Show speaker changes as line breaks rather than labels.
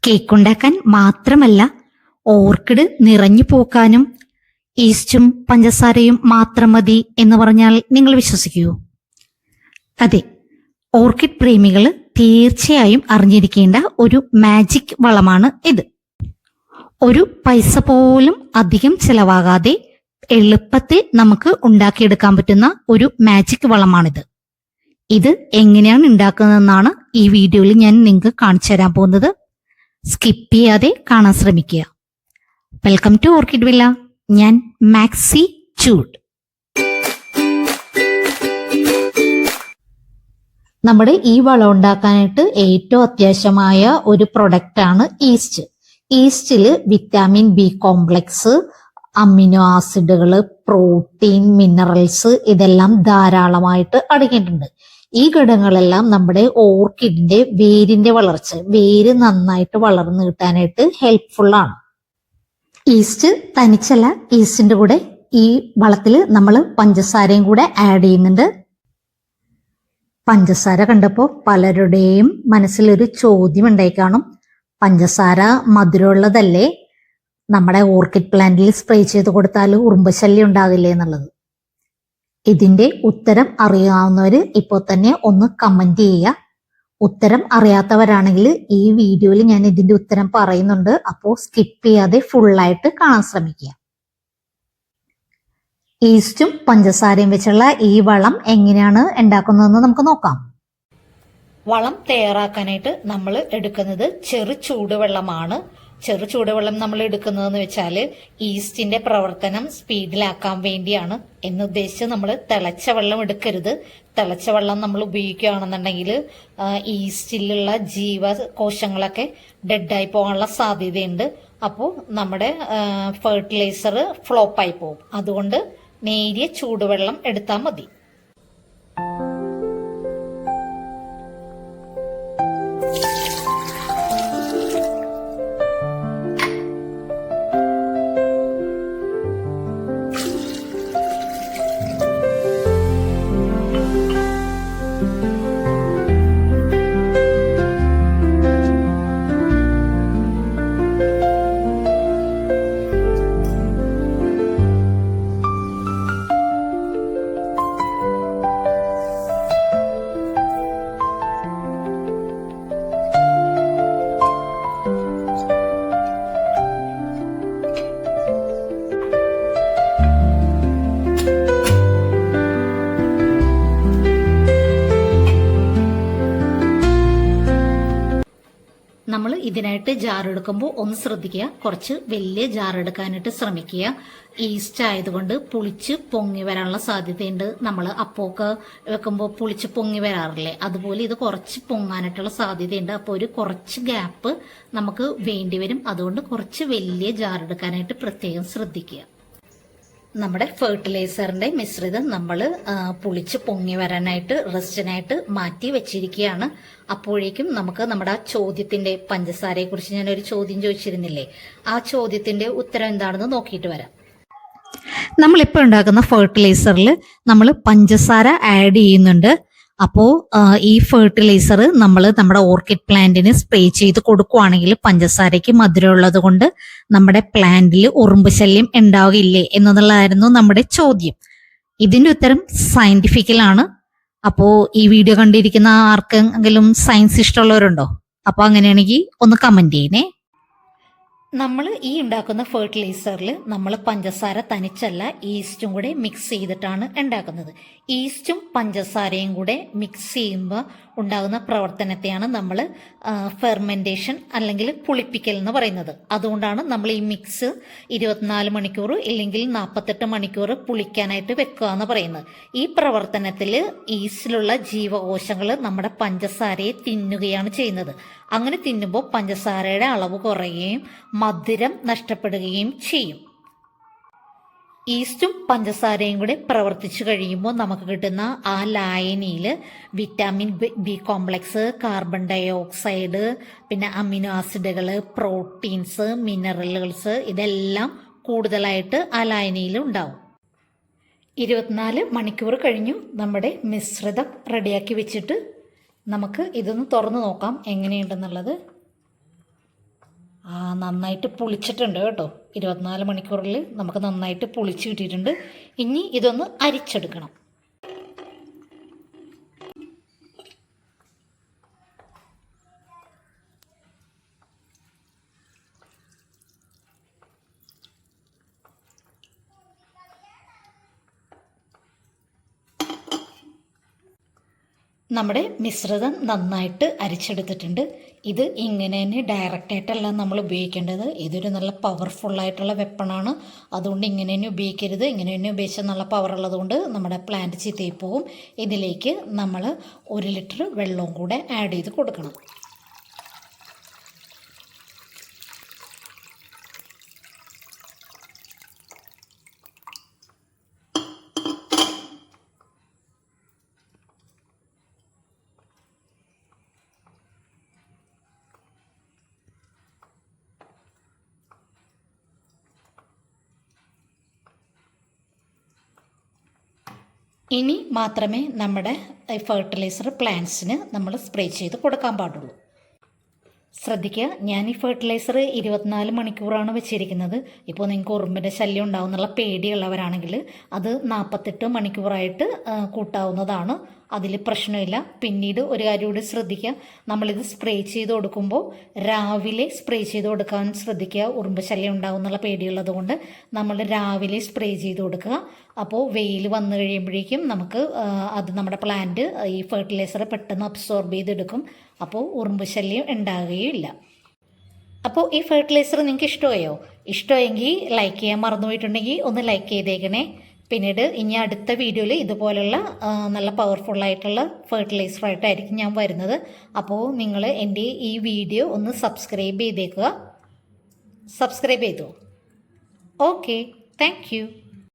Cake ഉണ്ടാക്കാൻ മാത്രമല്ല, orchid നിറഞ്ഞു പൂക്കാനും ഈസ്റ്റും പഞ്ചസാരയും മാത്രം മതി എന്ന് പറഞ്ഞാൽ നിങ്ങൾ വിശ്വസിക്കുമോ? അതെ, ഓർക്കിഡ് പ്രേമികൾ തീർച്ചയായും അറിഞ്ഞിരിക്കേണ്ട ഒരു മാജിക് വളമാണ് ഇത്. ഒരു പൈസ പോലും അധികം ചെലവാകാതെ എളുപ്പത്തിൽ നമുക്ക് ഉണ്ടാക്കിയെടുക്കാൻ പറ്റുന്ന ഒരു മാജിക് വളമാണിത്. ഇത് എങ്ങനെയാണ് ഉണ്ടാക്കുന്നതെന്നാണ് ഈ വീഡിയോയിൽ ഞാൻ നിങ്ങൾക്ക് കാണിച്ചു തരാൻ പോകുന്നത്. സ്കിപ്പ് ചെയ്യാതെ കാണാൻ ശ്രമിക്കുക. Welcome to orchid villa. ഞാൻ മാക്സി ചൂഡ്. നമ്മുടെ ഈ വളം ഉണ്ടാക്കാനായിട്ട് ഏറ്റവും അത്യാവശ്യമായ ഒരു പ്രൊഡക്റ്റ് ആണ് ഈസ്റ്റ്. ഈസ്റ്റില് വിറ്റാമിൻ ബി കോംപ്ലക്സ്, അമിനോ ആസിഡുകൾ, പ്രോട്ടീൻ, മിനറൽസ് ഇതെല്ലാം ധാരാളമായിട്ട് അടങ്ങിയിട്ടുണ്ട്. ഈ ഘടകങ്ങളെല്ലാം നമ്മുടെ ഓർക്കിഡിന്റെ വേര് നന്നായിട്ട് വളർന്നു കിട്ടാനായിട്ട് ഹെൽപ്ഫുൾ ആണ്. ഈസ്റ്റ് തനിച്ചല്ല, ഈസ്റ്റിന്റെ കൂടെ ഈ വളത്തിൽ നമ്മൾ പഞ്ചസാരയും കൂടെ ആഡ് ചെയ്യുന്നുണ്ട്. പഞ്ചസാര കണ്ടപ്പോൾ പലരുടെയും മനസ്സിലൊരു ചോദ്യം ഉണ്ടായി കാണും, പഞ്ചസാര മധുരമുള്ളതല്ലേ, നമ്മുടെ ഓർക്കിഡ് പ്ലാന്റിൽ സ്പ്രേ ചെയ്ത് കൊടുത്താൽ ഉറുമ്പ് ശല്യം ഉണ്ടാകില്ലേ എന്നുള്ളത്. ഇതിന്റെ ഉത്തരം അറിയാവുന്നവര് ഇപ്പോൾ തന്നെ ഒന്ന് കമന്റ് ചെയ്യുക. ഉത്തരം അറിയാത്തവരാണെങ്കിൽ ഈ വീഡിയോയിൽ ഞാൻ ഇതിന്റെ ഉത്തരം പറയുന്നുണ്ട്, അപ്പോൾ സ്കിപ്പ് ചെയ്യാതെ ഫുള്ളായിട്ട് കാണാൻ ശ്രമിക്കുക. ഈസ്റ്റും പഞ്ചസാരയും വെച്ചുള്ള ഈ വളം എങ്ങനെയാണ് ഉണ്ടാക്കുന്നതെന്ന് നമുക്ക് നോക്കാം. വളം തയ്യാറാക്കാനായിട്ട് നമ്മൾ എടുക്കുന്നത് ചെറു ചൂടുവെള്ളമാണ്. ചെറു ചൂടുവെള്ളം നമ്മൾ എടുക്കുന്നതെന്ന് വെച്ചാൽ ഈസ്റ്റിന്റെ പ്രവർത്തനം സ്പീഡിലാക്കാൻ വേണ്ടിയാണ്. എന്നുദ്ദേശിച്ച് നമ്മൾ തിളച്ച വെള്ളം എടുക്കരുത്. തിളച്ച വെള്ളം നമ്മൾ ഉപയോഗിക്കുകയാണെന്നുണ്ടെങ്കിൽ ഈസ്റ്റിലുള്ള ജീവകോശങ്ങളൊക്കെ ഡെഡായി പോകാനുള്ള സാധ്യതയുണ്ട്. അപ്പോൾ നമ്മുടെ ഫെർട്ടിലൈസർ ഫ്ലോപ്പായി പോകും. അതുകൊണ്ട് നേരിയ ചൂടുവെള്ളം എടുത്താൽ മതി. നമ്മൾ ഇതിനായിട്ട് ജാർ എടുക്കുമ്പോൾ ഒന്ന് ശ്രദ്ധിക്കുക, കുറച്ച് വലിയ ജാർ എടുക്കാനായിട്ട് ശ്രമിക്കുക. ഈസ്റ്റ് ആയതുകൊണ്ട് പുളിച്ച് പൊങ്ങി വരാനുള്ള സാധ്യതയുണ്ട്. നമ്മൾ അപ്പോക്ക് വെക്കുമ്പോൾ പുളിച്ച് പൊങ്ങി വരാറില്ലേ, അതുപോലെ ഇത് കുറച്ച് പൊങ്ങാനായിട്ടുള്ള സാധ്യതയുണ്ട്. അപ്പോൾ ഒരു കുറച്ച് ഗ്യാപ്പ് നമുക്ക് വേണ്ടി വരും. അതുകൊണ്ട് കുറച്ച് വലിയ ജാർ എടുക്കാനായിട്ട് പ്രത്യേകം ശ്രദ്ധിക്കുക. നമ്മുടെ ഫെർട്ടിലൈസറിന്റെ മിശ്രിതം നമ്മൾ പുളിച്ച് പൊങ്ങി വരാനായിട്ട് റെസ്റ്റിനായിട്ട് മാറ്റി വെച്ചിരിക്കുകയാണ്. അപ്പോഴേക്കും നമുക്ക് നമ്മുടെ ആ ചോദ്യത്തിന്റെ, പഞ്ചസാരയെ കുറിച്ച് ഞാനൊരു ചോദ്യം ചോദിച്ചിരുന്നില്ലേ, ആ ചോദ്യത്തിന്റെ ഉത്തരം എന്താണെന്ന് നോക്കിയിട്ട് വരാം. നമ്മളിപ്പോൾ ഉണ്ടാക്കുന്ന ഫെർട്ടിലൈസറിൽ നമ്മൾ പഞ്ചസാര ആഡ് ചെയ്യുന്നുണ്ട്. അപ്പോൾ ഈ ഫെർട്ടിലൈസർ നമ്മൾ നമ്മുടെ ഓർക്കിഡ് പ്ലാന്റിന് സ്പ്രേ ചെയ്ത് കൊടുക്കുവാണെങ്കിൽ പഞ്ചസാരയ്ക്ക് മധുരമുള്ളത് കൊണ്ട് നമ്മുടെ പ്ലാന്റിൽ ഉറുമ്പ് ശല്യം ഉണ്ടാവില്ലേ എന്നുള്ളതായിരുന്നു നമ്മുടെ ചോദ്യം. ഇതിന്റെ ഉത്തരം സയന്റിഫിക്കലാണ്. അപ്പോൾ ഈ വീഡിയോ കണ്ടിരിക്കുന്ന ആർക്കെങ്കിലും സയൻസ് ഇഷ്ടമുള്ളവരുണ്ടോ? അപ്പോൾ അങ്ങനെയാണെങ്കിൽ ഒന്ന് കമന്റ് ചെയ്യണേ. നമ്മൾ ഈ ഉണ്ടാക്കുന്ന ഫെർട്ടിലൈസറിൽ നമ്മൾ പഞ്ചസാര തനിച്ചല്ല, ഈസ്റ്റും കൂടെ മിക്സ് ചെയ്തിട്ടാണ് ഉണ്ടാക്കുന്നത്. ഈസ്റ്റും പഞ്ചസാരയും കൂടെ മിക്സ് ചെയ്യുമ്പോൾ ഉണ്ടാകുന്ന പ്രവർത്തനത്തെയാണ് നമ്മൾ ഫെർമെന്റേഷൻ അല്ലെങ്കിൽ പുളിപ്പിക്കൽ എന്ന് പറയുന്നത്. അതുകൊണ്ടാണ് നമ്മൾ ഈ മിക്സ് 24 മണിക്കൂർ ഇല്ലെങ്കിൽ 48 മണിക്കൂർ പുളിക്കാനായിട്ട് വെക്കുക എന്ന് പറയുന്നത്. ഈ പ്രവർത്തനത്തിൽ ഈസ്റ്റിലുള്ള ജീവകോശങ്ങൾ നമ്മുടെ പഞ്ചസാരയെ തിന്നുകയാണ് ചെയ്യുന്നത്. അങ്ങനെ തിന്നുമ്പോൾ പഞ്ചസാരയുടെ അളവ് കുറയുകയും മധുരം നഷ്ടപ്പെടുകയും ചെയ്യും. ഈസ്റ്റും പഞ്ചസാരയും കൂടെ പ്രവർത്തിച്ചു കഴിയുമ്പോൾ നമുക്ക് കിട്ടുന്ന ആ ലായനിയിൽ vitamin B complex, carbon dioxide, പിന്നെ അമിനോ ആസിഡുകൾ, പ്രോട്ടീൻസ്, മിനറലുകൾസ് ഇതെല്ലാം കൂടുതലായിട്ട് ആ ലായനിയിൽ ഉണ്ടാവും. 24 മണിക്കൂർ കഴിഞ്ഞു നമ്മുടെ മിശ്രിതം റെഡിയാക്കി വെച്ചിട്ട് നമുക്ക് ഇതൊന്ന് തുറന്നു നോക്കാം എങ്ങനെയുണ്ടെന്നുള്ളത്. നന്നായിട്ട് പുളിച്ചിട്ടുണ്ട് കേട്ടോ. 24 മണിക്കൂറിൽ നമുക്ക് നന്നായിട്ട് പുളിച്ച് കിട്ടിയിട്ടുണ്ട്. ഇനി ഇതൊന്ന് അരിച്ചെടുക്കണം. നമ്മുടെ മിശ്രിതം നന്നായിട്ട് അരിച്ചെടുത്തിട്ടുണ്ട്. ഇത് ഇങ്ങനെ തന്നെ ഡയറക്റ്റായിട്ടല്ല നമ്മൾ ഉപയോഗിക്കേണ്ടത്. ഇതൊരു നല്ല പവർഫുള്ളായിട്ടുള്ള വെപ്പണാണ്. അതുകൊണ്ട് ഇങ്ങനെ തന്നെ ഉപയോഗിക്കരുത്. ഇങ്ങനെ തന്നെ ഉപയോഗിച്ചാൽ നല്ല പവർ ഉള്ളതുകൊണ്ട് നമ്മുടെ പ്ലാന്റ് ചീത്തയായി പോകും. ഇതിലേക്ക് നമ്മൾ 1 ലിറ്റർ വെള്ളവും കൂടെ ആഡ് ചെയ്ത് കൊടുക്കണം. ഇനി മാത്രമേ നമ്മുടെ ഫെർട്ടിലൈസർ പ്ലാന്റ്സിന് നമ്മൾ സ്പ്രേ ചെയ്ത് കൊടുക്കാൻ പാടുള്ളൂ. ശ്രദ്ധിക്കുക, ഞാൻ ഈ ഫെർട്ടിലൈസർ 24 മണിക്കൂറാണ് വെച്ചിരിക്കുന്നത്. ഇപ്പോൾ നിങ്ങൾക്ക് ഉറുമ്പിൻ്റെ ശല്യം ഉണ്ടാവും എന്നുള്ള പേടിയുള്ളവരാണെങ്കിൽ അത് 48 മണിക്കൂറായിട്ട് കൂട്ടാവുന്നതാണ്. അതിൽ പ്രശ്നമില്ല. പിന്നീട് ഒരു കാര്യം കൂടി ശ്രദ്ധിക്കുക, നമ്മളിത് സ്പ്രേ ചെയ്ത് കൊടുക്കുമ്പോൾ രാവിലെ സ്പ്രേ ചെയ്ത് കൊടുക്കാൻ ശ്രദ്ധിക്കുക. ഉറുമ്പ് ശല്യം ഉണ്ടാവും എന്നുള്ള പേടിയുള്ളത് കൊണ്ട് നമ്മൾ രാവിലെ സ്പ്രേ ചെയ്ത് കൊടുക്കുക. അപ്പോൾ വെയിൽ വന്നു കഴിയുമ്പോഴേക്കും നമുക്ക് അത് നമ്മുടെ പ്ലാന്റ് ഈ ഫെർട്ടിലൈസർ പെട്ടെന്ന് അബ്സോർബ് ചെയ്തെടുക്കും. അപ്പോൾ ഉറുമ്പ് ശല്യം ഉണ്ടാകുകയില്ല. അപ്പോൾ ഈ ഫെർട്ടിലൈസർ നിങ്ങൾക്ക് ഇഷ്ടമായോ? ഇഷ്ടമായെങ്കിൽ ലൈക്ക് ചെയ്യാൻ മറന്നുപോയിട്ടുണ്ടെങ്കിൽ ഒന്ന് ലൈക്ക് ചെയ്തേക്കണേ. പിന്നീട് ഇനി അടുത്ത വീഡിയോയിൽ ഇതുപോലുള്ള നല്ല പവർഫുള്ളായിട്ടുള്ള ഫെർട്ടിലൈസറായിട്ടായിരിക്കും ഞാൻ വരുന്നത്. അപ്പോൾ നിങ്ങൾ എൻ്റെ ഈ വീഡിയോ ഒന്ന് സബ്സ്ക്രൈബ് ചെയ്തേക്കുക. സബ്സ്ക്രൈബ് ചെയ്തോ? Okay, thank you.